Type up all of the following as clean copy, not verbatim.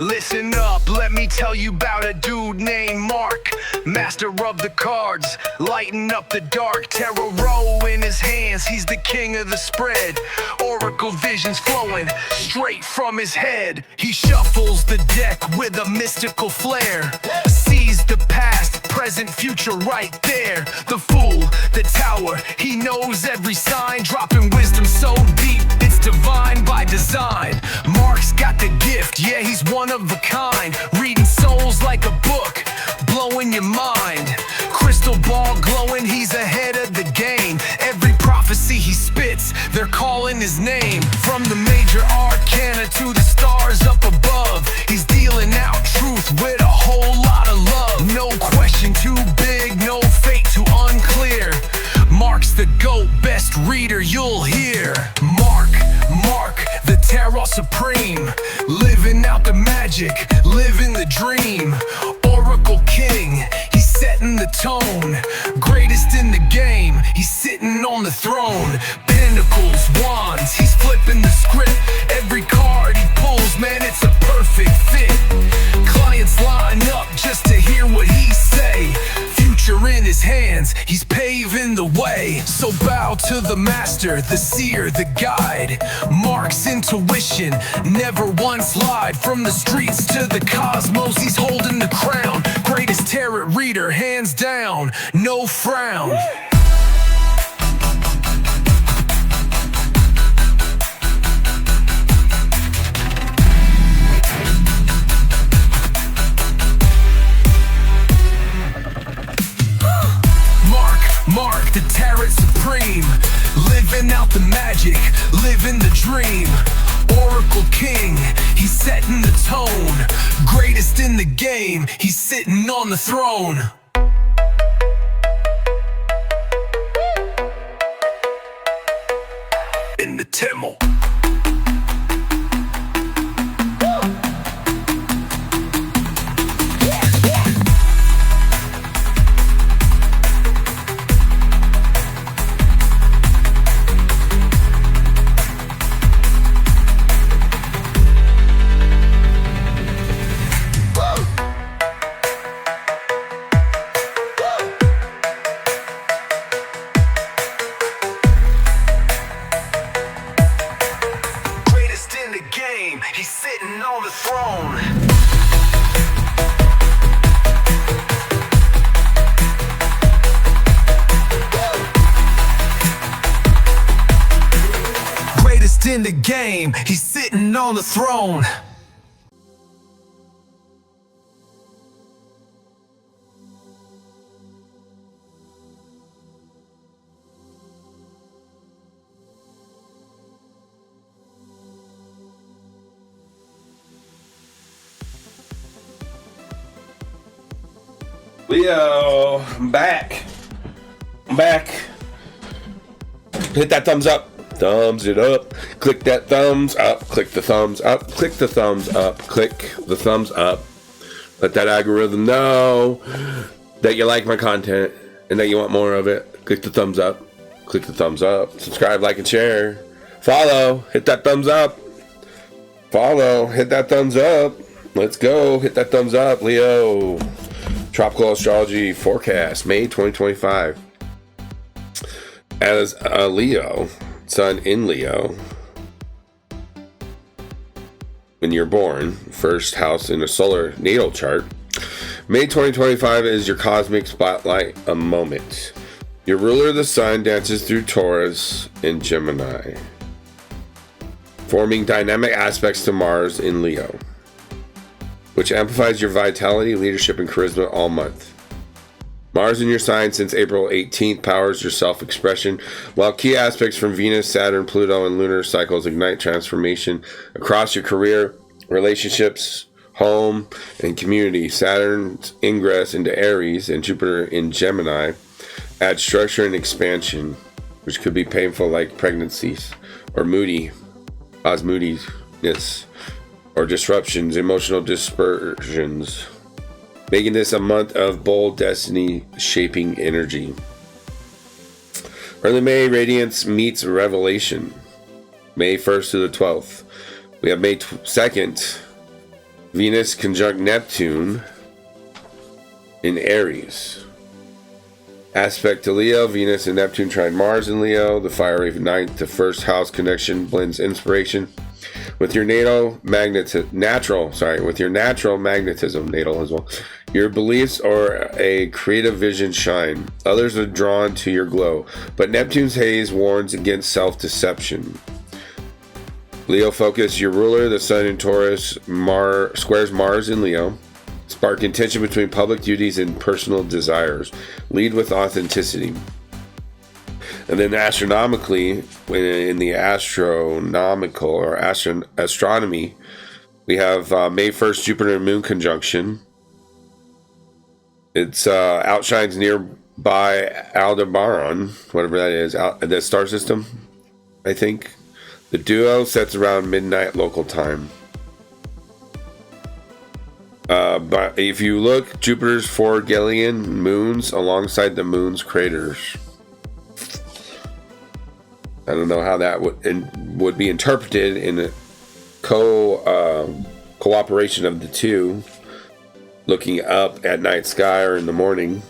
Listen up, let me tell you about a dude named Mark. Master of the cards, lighting up the dark. Tarot in his hands, he's the king of the spread. Oracle visions flowing straight from his head. He shuffles the deck with a mystical flair. Sees the past, present, future right there. The fool, the tower, he knows every sign. Dropping wisdom so deep, it's divine by design. Mark's got the gift, yeah, he's one of a kind. Reading souls like a book, blowing your mind. Crystal ball glowing, he's ahead of the game. Every prophecy he spits, they're calling his name. From the major arcana to the stars up above, he's dealing out truth with a whole lot of love. No question too big, no fate too unclear. Mark's the GOAT, best reader you'll hear. Mark, the tarot supreme. Living out the magic, living the dream. Oracle king, he's setting the tone. Greatest in the game, he's sitting on the throne. Pentacles, wands, he's flipping the script. Every card he pulls, man, it's a perfect fit. Clients line up just to hear what he say. Future in his hands, he's paving the way. So bow to the master, the seer, the guide. Mark's intuition never once lied. From the streets to the cosmos, he's holding the crown. Greatest tarot reader, hands down, no frown. Mark, the tarot supreme. Living out the magic, living the dream. Oracle king, he's setting the tone. Greatest in the game, he's sitting on the throne. In the temple. He's sitting on the throne. Greatest in the game, he's sitting on the throne. Leo, I'm back. Hit that thumbs up. Thumbs it up. Click that thumbs up. Click the thumbs up. Click the thumbs up. Click the thumbs up. Let that algorithm know that you like my content and that you want more of it. Click the thumbs up. Click the thumbs up. Subscribe, like, and share. Follow. Hit that thumbs up. Follow. Hit that thumbs up. Let's go. Hit that thumbs up, Leo. Tropical astrology forecast, May 2025. As a Leo, sun in Leo, when you're born, first house in a solar natal chart, May 2025 is your cosmic spotlight, a moment. Your ruler, the sun, dances through Taurus and Gemini, forming dynamic aspects to Mars in Leo, which amplifies your vitality, leadership, and charisma all month. Mars in your sign since April 18th powers your self-expression, while key aspects from Venus, Saturn, Pluto, and lunar cycles ignite transformation across your career, relationships, home, and community. Saturn's ingress into Aries and Jupiter in Gemini add structure and expansion, which could be painful like pregnancies or moodiness, or disruptions, emotional dispersions, making this a month of bold destiny-shaping energy. Early May radiance meets revelation, May 1st to the 12th. We have May 2nd, Venus conjunct Neptune in Aries. Aspect to Leo, Venus and Neptune trine Mars in Leo. The fiery ninth to first house connection blends inspiration with your natural magnetism, natal as well. Your beliefs or a creative vision shine. Others are drawn to your glow, but Neptune's haze warns against self-deception. Leo focus, your ruler, the sun in Taurus, squares Mars in Leo. Spark tension between public duties and personal desires. Lead with authenticity. And then astronomically, in the astronomical or astronomy, we have May 1st Jupiter and Moon conjunction. It's outshines nearby Aldebaran, whatever that is, the star system, I think. The duo sets around midnight local time. But if you look, Jupiter's 4 Galilean moons alongside the moon's craters. I don't know how that would be interpreted in a cooperation of the two. Looking up at night sky or in the morning,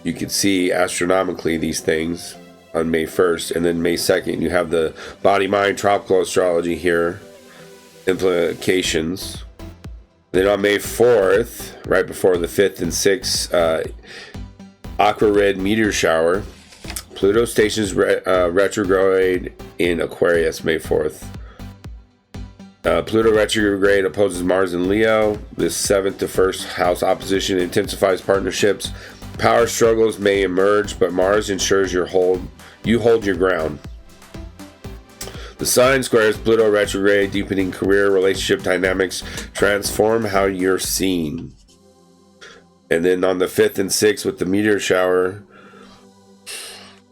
you could see astronomically these things on May 1st, and then May 2nd you have the body-mind tropical astrology here, implications. Then on May 4th, right before the 5th and 6th, aqua red meteor shower. Pluto stations retrograde in Aquarius May 4th. Pluto retrograde opposes Mars in Leo. This 7th to 1st house opposition intensifies partnerships. Power struggles may emerge, but Mars ensures you hold your ground. The sign squares Pluto retrograde, deepening career relationship dynamics, transform how you're seen. And then on the 5th and 6th with the meteor shower,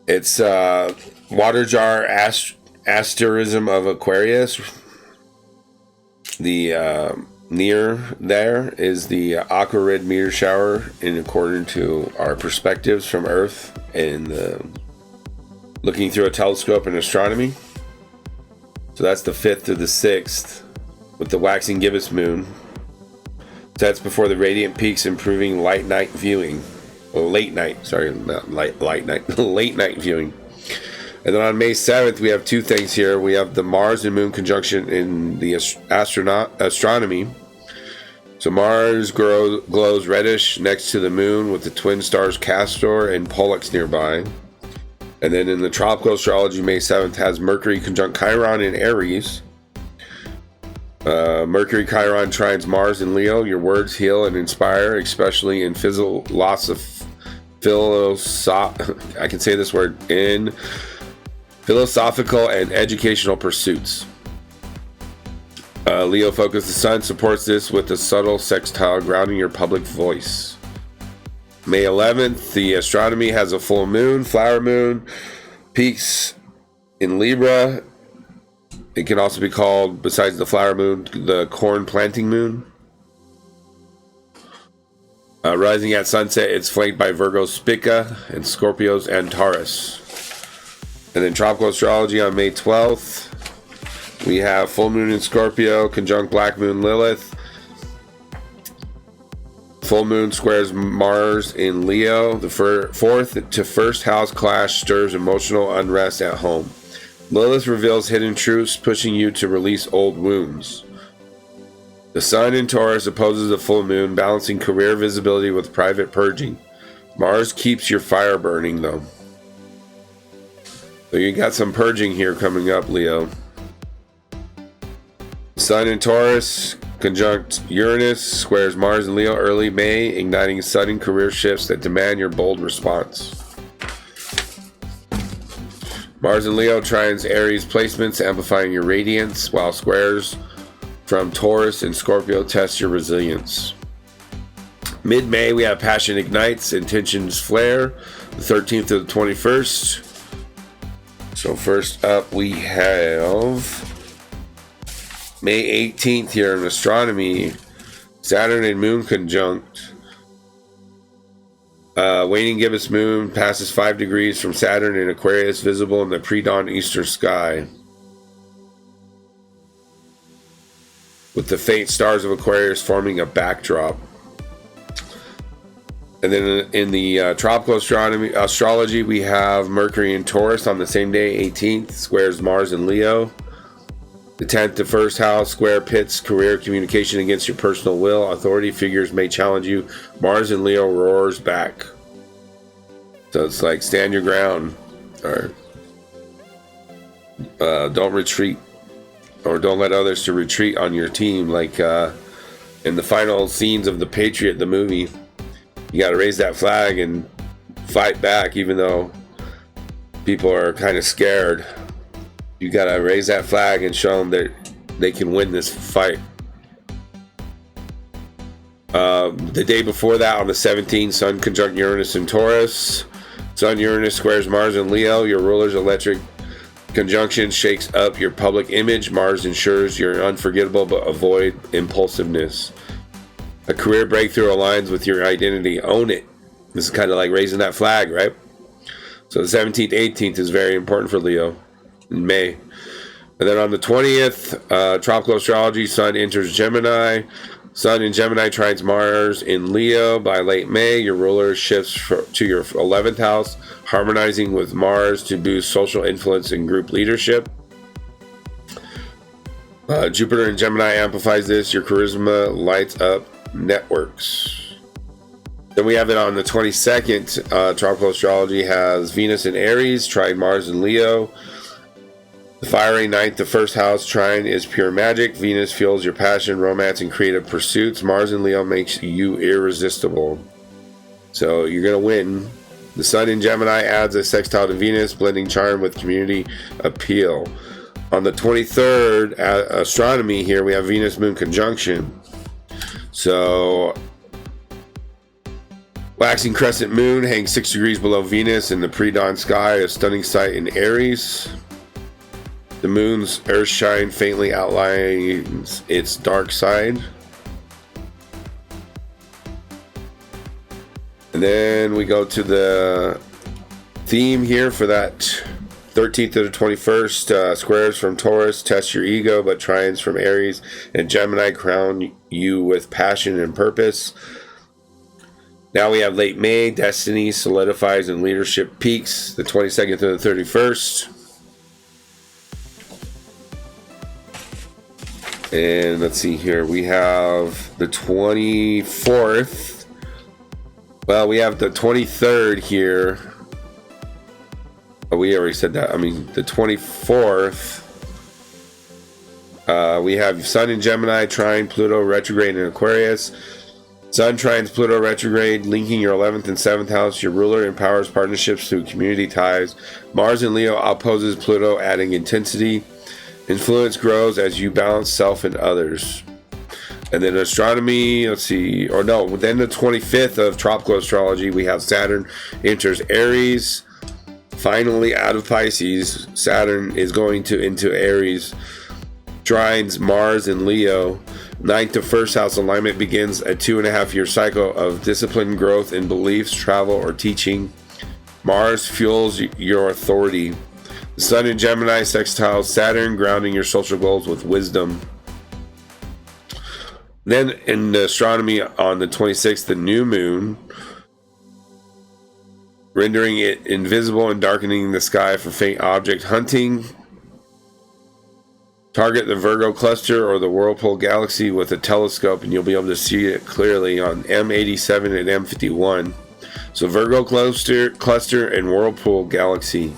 it's water jar asterism of Aquarius. The near there is the aqua red meteor shower in according to our perspectives from Earth and looking through a telescope in astronomy. So that's the 5th to the 6th with the waxing gibbous moon. Sets before the radiant peaks, improving late night viewing. Late night viewing. And then on May 7th, we have two things here. We have the Mars and Moon conjunction in the astronomy. So Mars glows reddish next to the Moon with the twin stars Castor and Pollux nearby. And then in the tropical astrology, May 7th has Mercury conjunct Chiron in Aries. Mercury Chiron trines Mars in Leo. Your words heal and inspire, especially in philosophical and educational pursuits. Leo focus, the sun supports this with a subtle sextile grounding your public voice. May 11th, the astronomy has a full moon, flower moon, peaks in Libra. It can also be called, besides the flower moon, the corn planting moon. Rising at sunset, it's flanked by Virgo's Spica and Scorpio's Antares. And then tropical astrology on May 12th, we have full moon in Scorpio, conjunct black moon Lilith. Full moon squares Mars in Leo. The 4th to 1st house clash stirs emotional unrest at home. Lilith reveals hidden truths, pushing you to release old wounds. The sun in Taurus opposes the full moon, balancing career visibility with private purging. Mars keeps your fire burning, though. So you got some purging here coming up, Leo. Sun in Taurus conjunct Uranus squares Mars and Leo early May, igniting sudden career shifts that demand your bold response. Mars and Leo trines Aries placements, amplifying your radiance, while squares from Taurus and Scorpio test your resilience. Mid-May, we have passion ignites, intentions flare, the 13th to the 21st. So first up, we have May 18th here in astronomy, Saturn and Moon conjunct. Waning gibbous moon passes 5 degrees from Saturn in Aquarius, visible in the pre-dawn eastern sky. with the faint stars of Aquarius forming a backdrop. And then in the tropical astrology, we have Mercury in Taurus on the same day, 18th, squares Mars in Leo. The 10th, the first house, square pits career, communication against your personal will. Authority figures may challenge you. Mars in Leo roars back. So it's like stand your ground, or don't retreat, or don't let others to retreat on your team. Like in the final scenes of The Patriot, the movie, you got to raise that flag and fight back, even though people are kind of scared. You got to raise that flag and show them that they can win this fight. The day before that, on the 17th, Sun conjunct Uranus in Taurus. Sun Uranus squares Mars in Leo. Your ruler's electric conjunction shakes up your public image. Mars ensures you're unforgettable, but avoid impulsiveness. A career breakthrough aligns with your identity. Own it. This is kind of like raising that flag, right? So the 17th, 18th is very important for Leo in May. And then on the 20th, tropical astrology, Sun enters Gemini. Sun in Gemini trines Mars in Leo. By late May, your ruler shifts to your 11th house, harmonizing with Mars to boost social influence and group leadership. Jupiter in Gemini amplifies this. Your charisma lights up networks. Then we have it on the 22nd. Tropical astrology has Venus in Aries, trine Mars in Leo. The fiery ninth, the first house trine is pure magic. Venus fuels your passion, romance, and creative pursuits. Mars in Leo makes you irresistible. So you're going to win. The Sun in Gemini adds a sextile to Venus, blending charm with community appeal. On the 23rd, astronomy here, we have Venus-Moon conjunction. So waxing crescent moon hangs 6 degrees below Venus in the pre-dawn sky, a stunning sight in Aries. The moon's earth shine faintly outlines its dark side. And then we go to the theme here for that 13th to the 21st. Squares from Taurus test your ego, but trines from Aries and Gemini crown you with passion and purpose. Now we have late May, destiny solidifies and leadership peaks, the 22nd to the 31st. And let's see here, we have the 24th. Well, we have the 23rd here. Oh, we already said that. I mean, the 24th. We have Sun in Gemini, trine Pluto retrograde in Aquarius. Sun trines Pluto retrograde, linking your 11th and 7th house. Your ruler empowers partnerships through community ties. Mars in Leo opposes Pluto, adding intensity. Influence grows as you balance self and others. And then astronomy, let's see, or no, then the 25th of tropical astrology, we have Saturn enters Aries. Finally out of Pisces, Saturn is going into Aries. Trines Mars in Leo. 9th to 1st house alignment begins a 2.5-year cycle of discipline, growth in beliefs, travel, or teaching. Mars fuels your authority. The Sun in Gemini sextiles Saturn, grounding your social goals with wisdom. Then in the astronomy on the 26th, the new moon, rendering it invisible and darkening the sky for faint object hunting. Target the Virgo cluster or the Whirlpool galaxy with a telescope and you'll be able to see it clearly on M87 and M51. So Virgo cluster and Whirlpool galaxy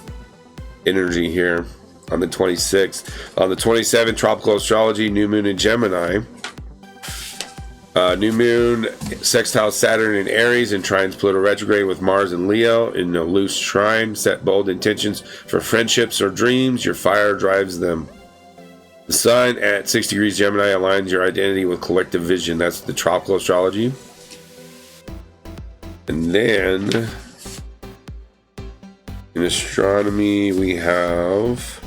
energy here on the 26th. On the 27th, tropical astrology, new moon in Gemini. New moon sextile Saturn in Aries and trines Pluto retrograde with Mars in Leo in a loose trine. Set bold intentions for friendships or dreams. Your fire drives them. The Sun at 6 degrees Gemini aligns your identity with collective vision. That's the tropical astrology. And then in astronomy, we have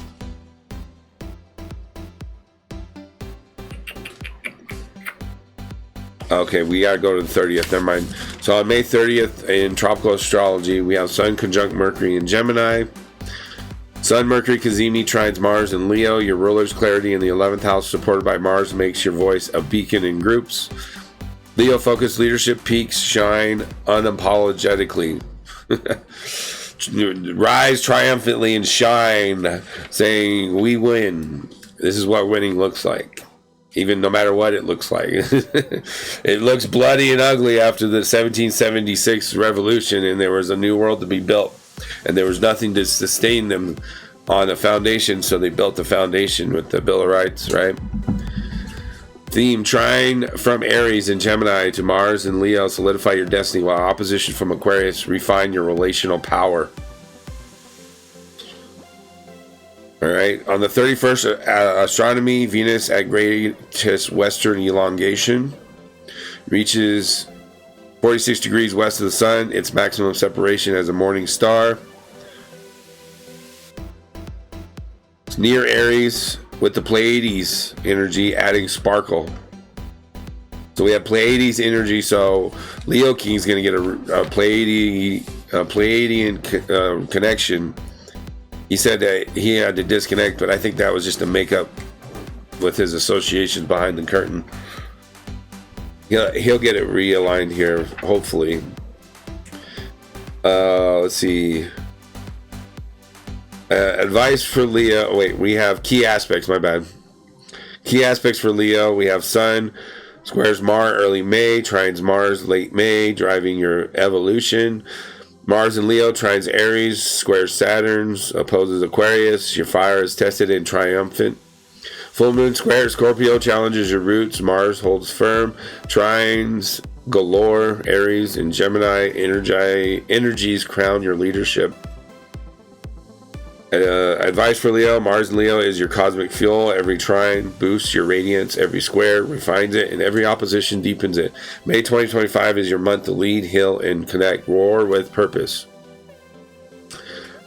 okay, we gotta go to the 30th. Never mind. So on May 30th in tropical astrology, we have Sun conjunct Mercury in Gemini. Sun, Mercury, Cazimi trines Mars and Leo. Your ruler's clarity in the 11th house, supported by Mars, makes your voice a beacon in groups. Leo focused leadership peaks shine unapologetically. Rise triumphantly and shine, saying, we win. This is what winning looks like. Even no matter what it looks like. It looks bloody and ugly after the 1776 revolution, and there was a new world to be built. And there was nothing to sustain them on a foundation, so they built the foundation with the Bill of Rights, right? Theme, trine from Aries and Gemini to Mars and Leo, solidify your destiny, while opposition from Aquarius, refine your relational power. All right, on the 31st, astronomy, Venus at greatest western elongation reaches 46 degrees west of the sun, its maximum separation as a morning star. It's near Aries with the Pleiades energy adding sparkle. So we have Pleiades energy, so Leo King is going to get a Pleiadian connection. He said that he had to disconnect, but I think that was just a makeup with his associations behind the curtain. He'll get it realigned here, hopefully. Let's see. Advice for Leo. Wait, we have key aspects, my bad. Key aspects for Leo. We have Sun squares Mars early May, trines Mars late May, driving your evolution. Mars and Leo trines Aries, squares Saturn, opposes Aquarius. Your fire is tested and triumphant. Full moon square Scorpio challenges your roots. Mars holds firm. Trines galore, Aries and Gemini energies crown your leadership. Advice for Leo. Mars and Leo is your cosmic fuel. Every trine boosts your radiance. Every square refines it, and every opposition deepens it. May 2025 is your month to lead, heal, and connect. Roar with purpose.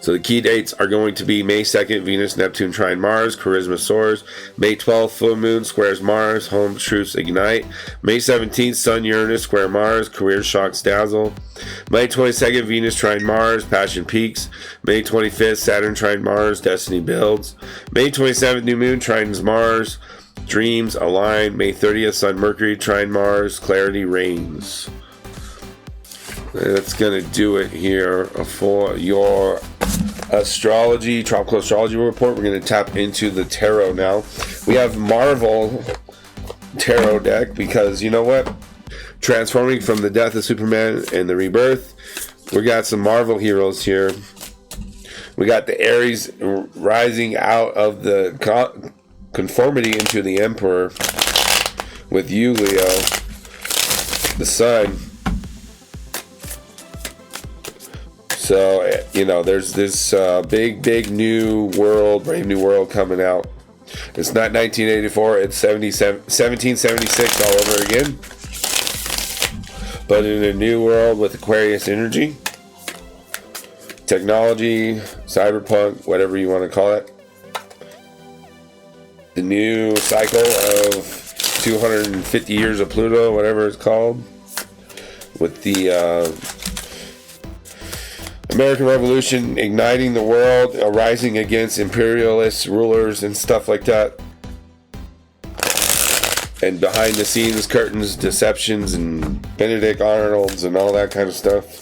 So the key dates are going to be May 2nd, Venus, Neptune trine Mars, charisma soars. May 12th, full moon squares Mars, home truths ignite. May 17th, Sun, Uranus square Mars, career shocks dazzle. May 22nd, Venus trine Mars, passion peaks. May 25th, Saturn trine Mars, destiny builds. May 27th, new moon trines Mars, dreams align. May 30th, Sun, Mercury trine Mars, clarity reigns. That's going to do it here for your astrology, tropical astrology report. We're going to tap into the tarot now. We have Marvel tarot deck because you know what? Transforming from the death of Superman and the rebirth, we got some Marvel heroes here. We got the Aries rising out of the conformity into the Emperor with you, Leo. The Sun. So, you know, there's this big new world, brave new world coming out. It's not 1984, it's 1776 all over again. But in a new world with Aquarius energy, technology, cyberpunk, whatever you want to call it. The new cycle of 250 years of Pluto, whatever it's called. With the American Revolution igniting the world, rising against imperialist rulers and stuff like that. And behind the scenes, curtains, deceptions, and Benedict Arnolds and all that kind of stuff.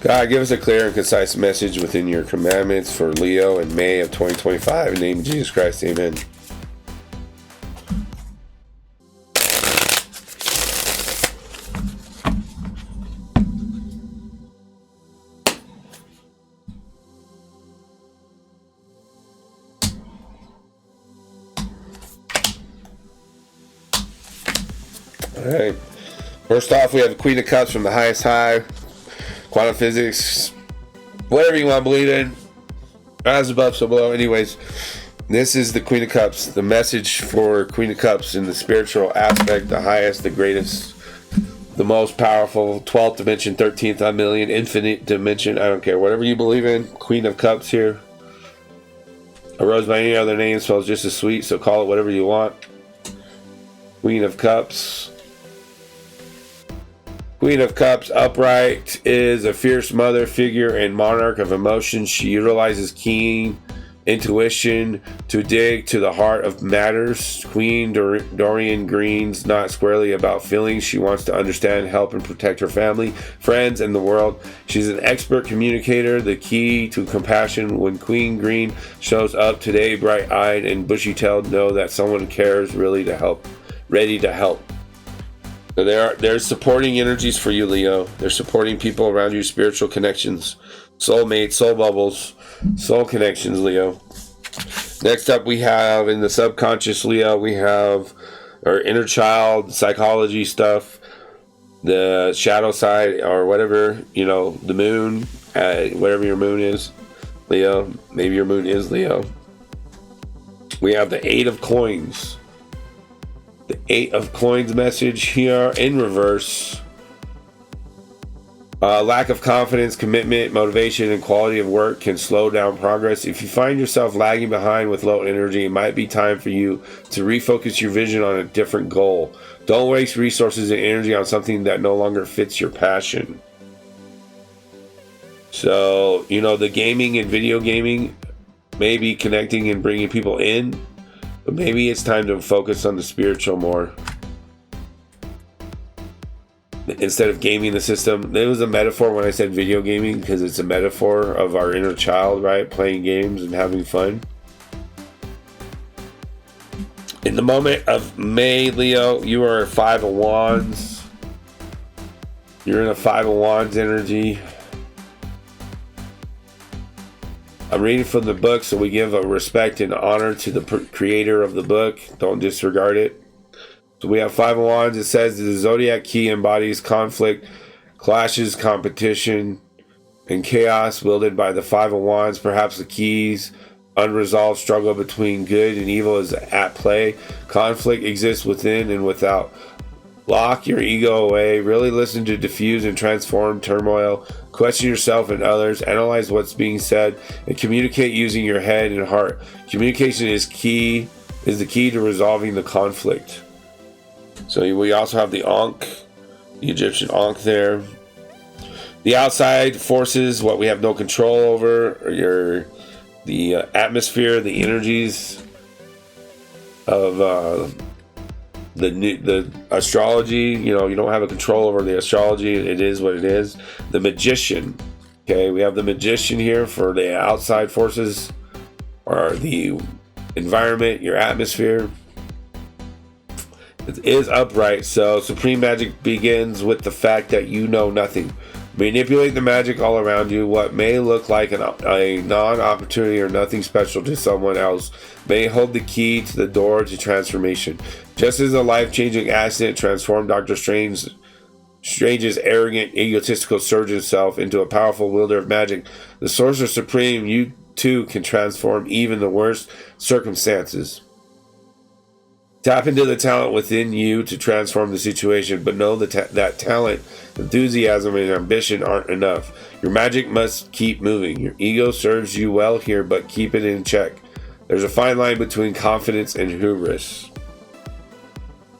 God, give us a clear and concise message within your commandments for Leo in May of 2025. In the name of Jesus Christ, amen. Alright, first off, we have the Queen of Cups from the highest high, quantum physics, whatever you want to believe in, as above, so below. Anyways, this is the Queen of Cups, the message for Queen of Cups in the spiritual aspect, the highest, the greatest, the most powerful, 12th dimension, 13th unmillion, infinite dimension, I don't care, whatever you believe in, Queen of Cups here. A rose by any other name smells just as sweet, so call it whatever you want. Queen of Cups. Queen of Cups upright is a fierce mother figure and monarch of emotions. She utilizes keen intuition to dig to the heart of matters. Queen Dorian Green's not squarely about feelings. She wants to understand, help, and protect her family, friends, and the world. She's an expert communicator, the key to compassion. When Queen Green shows up today, bright-eyed and bushy-tailed, know that someone cares, really to help, ready to help. So there's supporting energies for you, Leo. They're supporting people around you, spiritual connections, soulmates, soul bubbles, soul connections, Leo. Next up, we have in the subconscious, Leo, we have our inner child, psychology stuff, the shadow side, or whatever, the moon, whatever your moon is, Leo. Maybe your moon is Leo. We have the 8 of coins. The 8 of coins message here in reverse. Lack of confidence, commitment, motivation, and quality of work can slow down progress. If you find yourself lagging behind with low energy, it might be time for you to refocus your vision on a different goal. Don't waste resources and energy on something that no longer fits your passion. So, the gaming and video gaming may be connecting and bringing people in, but maybe it's time to focus on the spiritual more. Instead of gaming the system. It was a metaphor when I said video gaming, because it's a metaphor of our inner child, right? Playing games and having fun. In the moment of May, Leo, you are a 5 of Wands. You're in a 5 of Wands energy. I'm reading from the book, so we give a respect and honor to the creator of the book. Don't disregard it. So we have 5 of Wands. It says the zodiac key embodies conflict, clashes, competition, and chaos wielded by the 5 of Wands. Perhaps the key's unresolved struggle between good and evil is at play. Conflict exists within and without. Lock your ego away. Really listen to diffuse and transform turmoil. Question yourself and others. Analyze what's being said and communicate using your head and heart. Communication is the key to resolving the conflict. So we also have the Ankh, the Egyptian Ankh there. The outside forces, what we have no control over, the atmosphere, the energies of the astrology. You don't have a control over the astrology. It is what it is. The Magician. Okay, we have the Magician here for the outside forces, or the environment, your atmosphere. It is upright, so supreme magic begins with the fact that you know nothing. Manipulate the magic all around you. What may look like a non-opportunity or nothing special to someone else may hold the key to the door to transformation. Just as a life-changing accident transformed Dr. Strange's arrogant, egotistical surgeon self into a powerful wielder of magic, the Sorcerer Supreme, you too can transform even the worst circumstances. Tap into the talent within you to transform the situation, but know that talent, enthusiasm, and ambition aren't enough. Your magic must keep moving. Your ego serves you well here, but keep it in check. There's a fine line between confidence and hubris.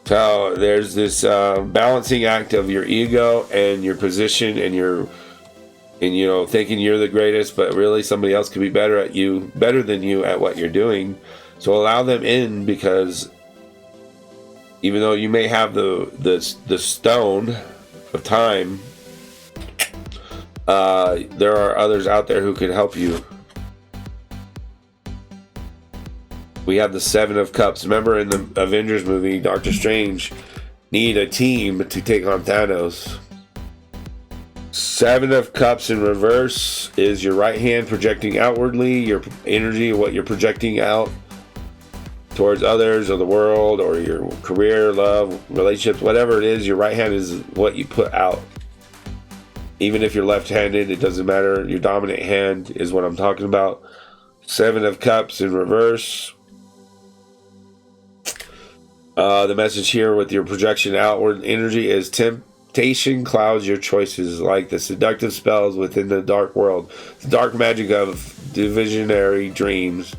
So there's this balancing act of your ego and your position and thinking you're the greatest, but really somebody else could be better than you at what you're doing. So allow them in, because even though you may have the stone of time, there are others out there who can help you. We have the 7 of Cups. Remember in the Avengers movie, Doctor Strange needed a team to take on Thanos. 7 of Cups in reverse is your right hand projecting outwardly, your energy, what you're projecting out towards others or the world or your career, love, relationships, whatever it is. Your right hand is what you put out. Even if you're left-handed, it doesn't matter. Your dominant hand is what I'm talking about. 7 of Cups in reverse. The message here with your projection outward energy is temptation clouds your choices like the seductive spells within the dark world. The dark magic of divisionary dreams.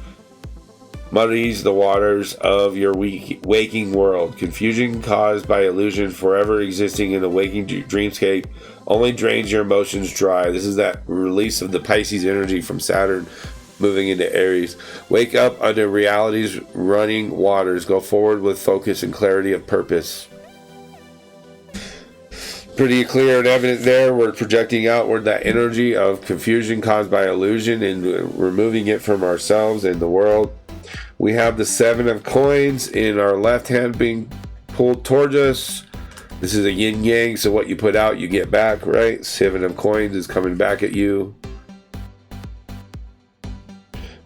muddies the waters of your waking world. Confusion caused by illusion forever existing in the waking dreamscape only drains your emotions dry. This is that release of the Pisces energy from Saturn moving into Aries. Wake up under reality's running waters. Go forward with focus and clarity of purpose. Pretty clear and evident there. We're projecting outward that energy of confusion caused by illusion and removing it from ourselves and the world. We have the 7 of coins in our left hand being pulled towards us. This is a yin yang, so what you put out, you get back, right? 7 of coins is coming back at you.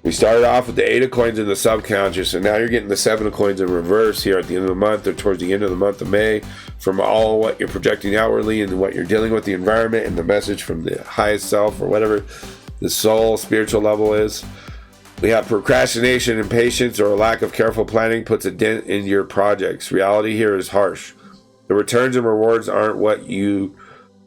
We started off with the 8 of coins in the subconscious, and now you're getting the 7 of coins in reverse here at the end of the month or towards the end of the month of May from all what you're projecting outwardly and what you're dealing with the environment and the message from the highest self or whatever the soul spiritual level is. We have procrastination, impatience, or a lack of careful planning puts a dent in your projects. Reality here is harsh. The returns and rewards aren't what you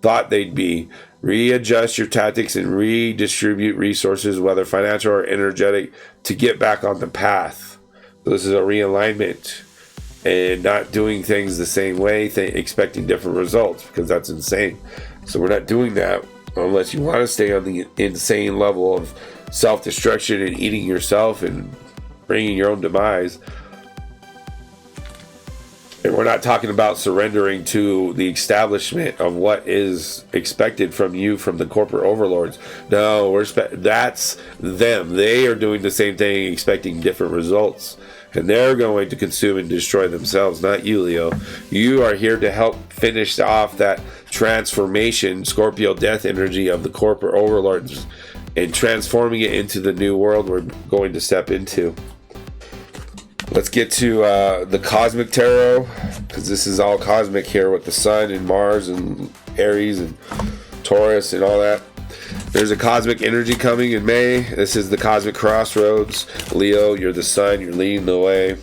thought they'd be. Readjust your tactics and redistribute resources, whether financial or energetic, to get back on the path. So this is a realignment and not doing things the same way, expecting different results, because that's insane. So we're not doing that unless you want to stay on the insane level of self-destruction and eating yourself and bringing your own demise. And we're not talking about surrendering to the establishment of what is expected from you from the corporate overlords. No, that's them. They are doing the same thing, expecting different results. And they're going to consume and destroy themselves, not you, Leo. You are here to help finish off that transformation, Scorpio death energy of the corporate overlords and transforming it into the new world we're going to step into. Let's get to the Cosmic Tarot, because this is all cosmic here with the Sun and Mars and Aries and Taurus and all that. There's a cosmic energy coming in May. This is the Cosmic Crossroads. Leo, you're the Sun, you're leading the way.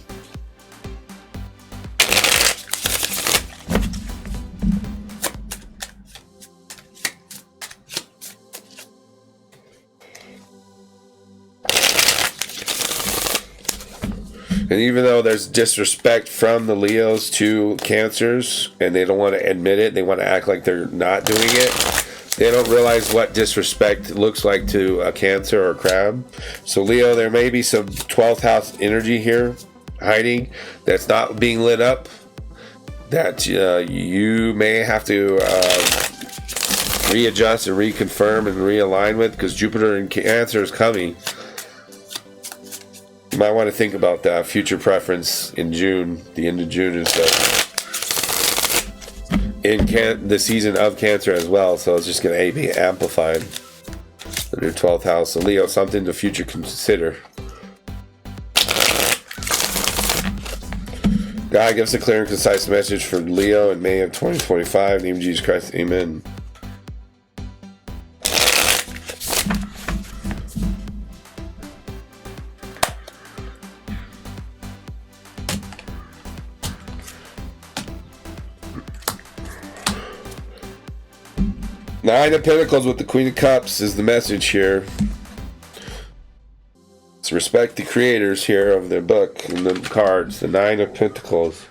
And even though there's disrespect from the Leos to Cancers, and they don't want to admit it, they want to act like they're not doing it, they don't realize what disrespect looks like to a Cancer or a Crab. So Leo, there may be some 12th house energy here hiding that's not being lit up, that you may have to readjust and reconfirm and realign with, because Jupiter in Cancer is coming. You might want to think about that. Future preference in June. The end of June is the season of Cancer as well, so it's just going to be amplified in your 12th house. So Leo, something to future consider. God, give us a clear and concise message for Leo in May of 2025. In the name of Jesus Christ, amen. Nine of Pentacles with the Queen of Cups is the message here. Let's respect the creators here of their book and the cards. The Nine of Pentacles.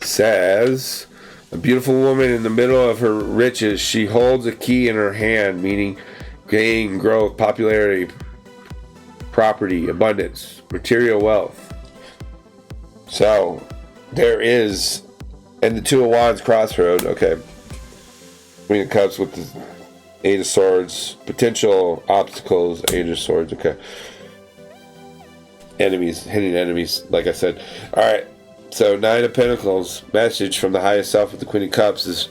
Says, a beautiful woman in the middle of her riches. She holds a key in her hand, meaning gain, growth, popularity, property, abundance, material wealth. So, there is, and the Two of Wands crossroad, okay. Queen of Cups with the Eight of Swords, potential obstacles, Eight of Swords, okay. Enemies, hidden enemies, like I said. Alright, so Nine of Pentacles, message from the highest self with the Queen of Cups is,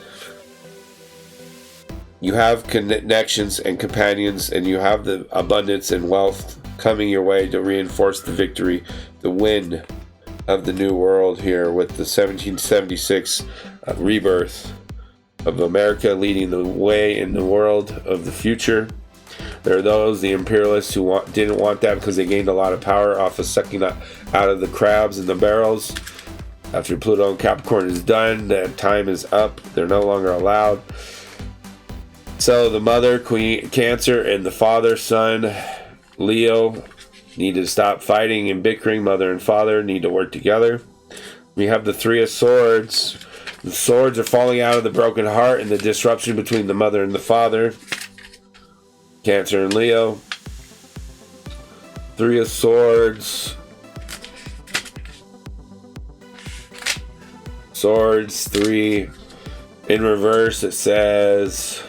you have connections and companions, and you have the abundance and wealth coming your way to reinforce the victory, the win of the new world here with the 1776 rebirth of America leading the way in the world of the future. There are those, the imperialists, who didn't want that because they gained a lot of power off of sucking out of the crabs and the barrels. After Pluto and Capricorn is done, that time is up. They're no longer allowed. So the mother, Queen Cancer, and the father, Sun, Leo, need to stop fighting and bickering. Mother and father need to work together. We have the Three of Swords. The swords are falling out of the broken heart and the disruption between the mother and the father. Cancer and Leo. Three of Swords. Swords, 3. In reverse, it says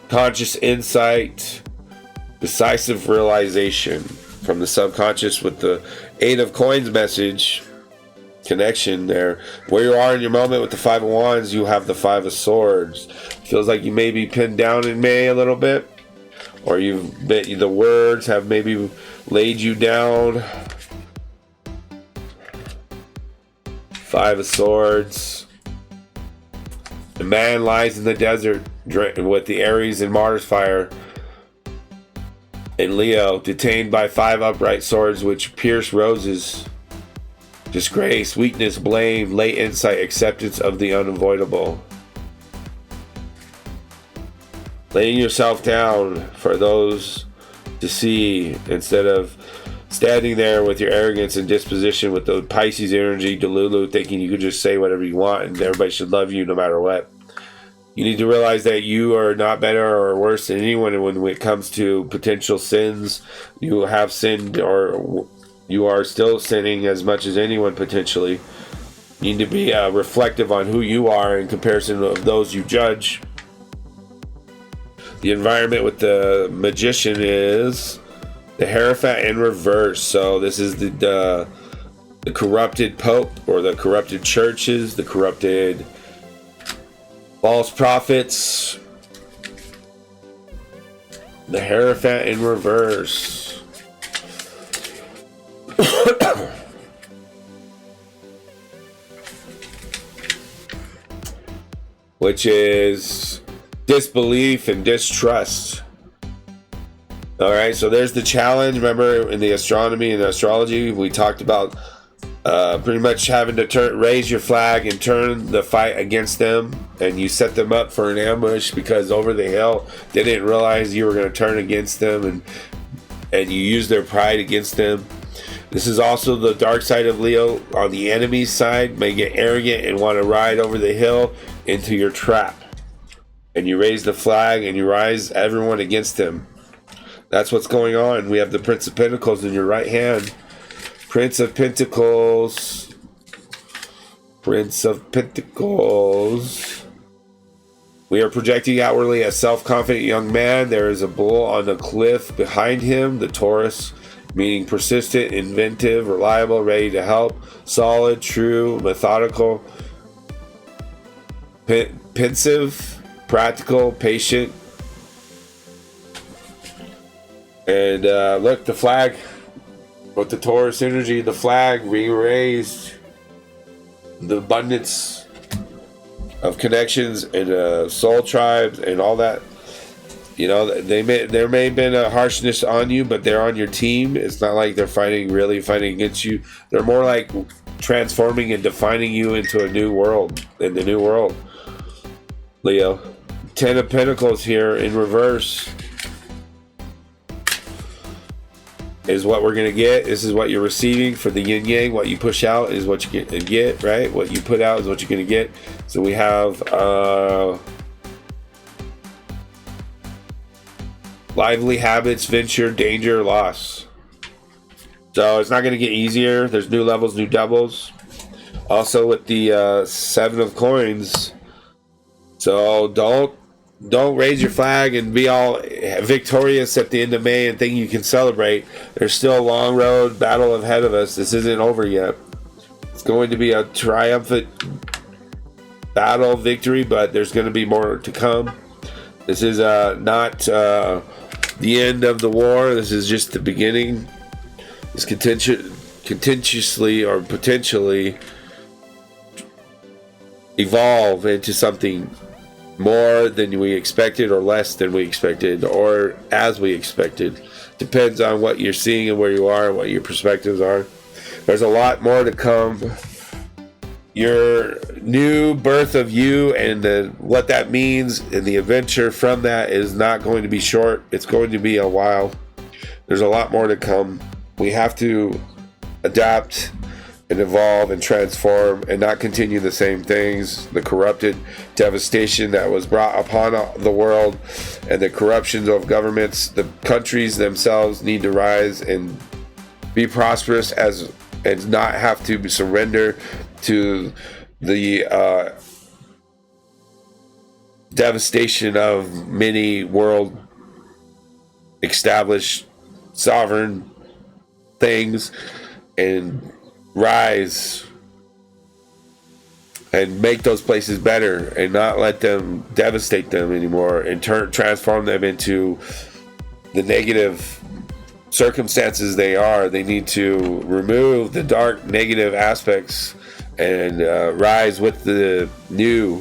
conscious insight, decisive realization from the subconscious with the 8 of Coins message connection there. Where you are in your moment with the 5 of Wands, you have the 5 of Swords. Feels like you may be pinned down in May a little bit, or the words have maybe laid you down. 5 of Swords. The man lies in the desert with the Aries and Mars fire. And Leo, detained by 5 upright swords which pierce roses. Disgrace, weakness, blame, late insight, acceptance of the unavoidable. Laying yourself down for those to see instead of standing there with your arrogance and disposition with the Pisces energy, Delulu, thinking you could just say whatever you want and everybody should love you no matter what. You need to realize that you are not better or worse than anyone when it comes to potential sins. You have sinned, or you are still sinning as much as anyone potentially. You need to be reflective on who you are in comparison of those you judge. The environment with the Magician is the Hierophant in reverse. So this is the corrupted Pope, or the corrupted churches, the corrupted false prophets. The Hierophant in reverse. Which is disbelief and distrust. Alright, so there's the challenge. Remember in the astronomy and astrology, we talked about pretty much having to raise your flag and turn the fight against them, and you set them up for an ambush because over the hill they didn't realize you were going to turn against them, and you use their pride against them. This is also the dark side of Leo. On the enemy's side, may get arrogant and want to ride over the hill into your trap, and you raise the flag and you rise everyone against them. That's what's going on. We have the Prince of Pentacles in your right hand. Prince of Pentacles. Prince of Pentacles. We are projecting outwardly a self-confident young man. There is a bull on the cliff behind him, the Taurus, meaning persistent, inventive, reliable, ready to help, solid, true, methodical, pensive, practical, patient. And look, the flag with the Taurus energy, the flag being raised, the abundance of connections and soul tribes and all that. You know, there may have been a harshness on you, but they're on your team. It's not like they're really fighting against you. They're more like transforming and defining you into a new world, in the new world. Leo, 10 of Pentacles here in reverse is what we're going to get. This is what you're receiving for the yin yang. What you push out is what you get, right? What you put out is what you're going to get. So we have lively habits, venture, danger, loss. So it's not going to get easier. There's new levels, new doubles. Also with the 7 of Coins. So don't raise your flag and be all victorious at the end of May and think you can celebrate. There's still a long road battle ahead of us. This isn't over yet. It's going to be a triumphant battle victory, but there's going to be more to come. This is not the end of the war. This is just the beginning. It's contentiously or potentially evolve into something more than we expected, or less than we expected, or as we expected. Depends on what you're seeing and where you are and what your perspectives are. There's a lot more to come. your new birth of you and what that means, and the adventure from that is not going to be short. It's going to be a while. There's a lot more to come. We have to adapt and evolve and transform and not continue the same things. The corrupted devastation that was brought upon the world and the corruptions of governments, the countries themselves need to rise and be prosperous and not have to surrender to the devastation of many world established sovereign things, and rise and make those places better and not let them devastate them anymore and transform them into the negative circumstances they are. They need to remove the dark negative aspects and rise with the new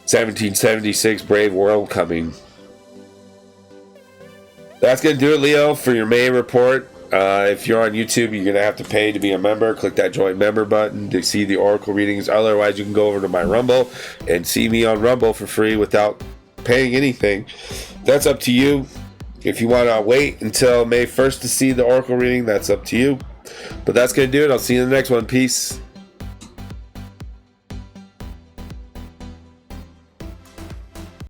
1776 brave world coming. That's going to do it, Leo, for your May report. If you're on YouTube, you're going to have to pay to be a member. Click that join member button to see the oracle readings. Otherwise, you can go over to my Rumble and see me on Rumble for free without paying anything. That's up to you. If you want to wait until May 1st to see the oracle reading, that's up to you. But that's going to do it. I'll see you in the next one. Peace.